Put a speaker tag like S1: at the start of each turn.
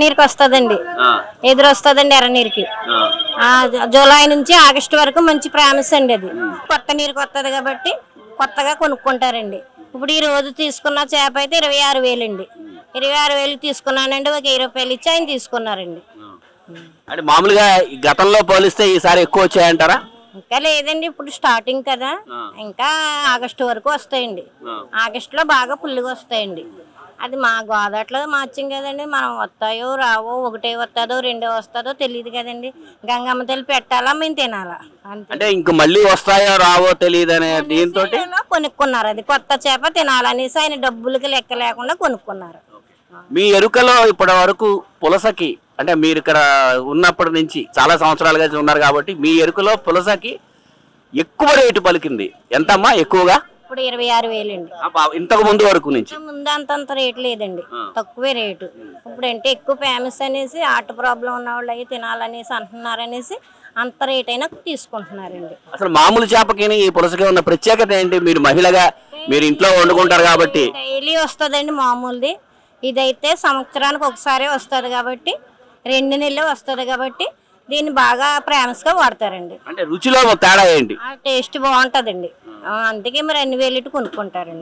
S1: నీరుకి వస్తుందండి, ఎదురు వస్తుందండి ఎర్ర నీరుకి. జూలై నుంచి ఆగస్టు వరకు మంచి ప్రామిస్ అండి. అది కొత్త నీరుకి వస్తుంది కాబట్టి కొత్తగా కొనుక్కుంటారండి. ఇప్పుడు ఈ రోజు తీసుకున్న చేప అయితే 26,000 అండి. 26,000 తీసుకున్నానండి. ఒక 1000 రూపాయలు ఇచ్చి ఆయన తీసుకున్నారండి.
S2: అంటే మామూలుగా గతంలో పోలిస్తే ఈసారి ఎక్కువ వచ్చాయంటారా?
S1: ఇంకా లేదండి, ఇప్పుడు స్టార్టింగ్ కదా, ఇంకా ఆగస్టు వరకు వస్తాయండి. ఆగస్టులో బాగా పుల్లుగా వస్తాయండి. అది మా గోదాట్లో మార్చాం కదండి, మనం వస్తాయో రావో, ఒకటే వస్తుందో రెండో వస్తుందో తెలియదు కదండి. గంగమ్మ తల్లి పెట్టాలా, మేము తినాలా అంతే.
S2: అంటే ఇంక మళ్ళీ వస్తాయో రావో తెలియదు అనే దీంతో
S1: కొనుక్కున్నారు. అది కొత్త చేప తినాలనేసి ఆయన డబ్బులకి లెక్క లేకుండా కొనుక్కున్నారు.
S2: మీ ఎరుకలో ఇప్పటి వరకు పులసకి, అంటే మీరు ఇక్కడ ఉన్నప్పటి నుంచి చాలా సంవత్సరాలుగా ఉన్నారు కాబట్టి మీ ఎరుకలో పులసకి ఎక్కువ రేటు పలికింది ఎంతమ్మా? ఎక్కువగా
S1: ఇప్పుడు 26,000 అండి.
S2: ఇంతకు ముందు వరకు నుంచి
S1: ముందు అంతంత రేటు లేదండి, తక్కువే రేటు. ఇప్పుడు అంటే ఎక్కువ ఫేమస్ అనేసి, హార్ట్ ప్రాబ్లం ఉన్న వాళ్ళు అవి తినాలనేసి అంటున్నారనేసి అంత రేట్ అయినా తీసుకుంటున్నారండి.
S2: అసలు మామూలు చేపకి ఈ పులసకి ఉన్న ప్రత్యేకత ఏంటి? మీరు మహిళగా మీరు ఇంట్లో వండుకుంటారు కాబట్టి.
S1: డైలీ వస్తుందండి మామూలుది. ఇదైతే సంవత్సరానికి ఒకసారి వస్తుంది కాబట్టి, 2 నెలలు వస్తుంది కాబట్టి దీన్ని బాగా ఫేమస్గా వాడతారండి.
S2: అంటే రుచిలో తేడా ఏంటి?
S1: టేస్ట్ బాగుంటుందండి, అందుకే మరి అన్ని వేలు కొనుక్కుంటారండి.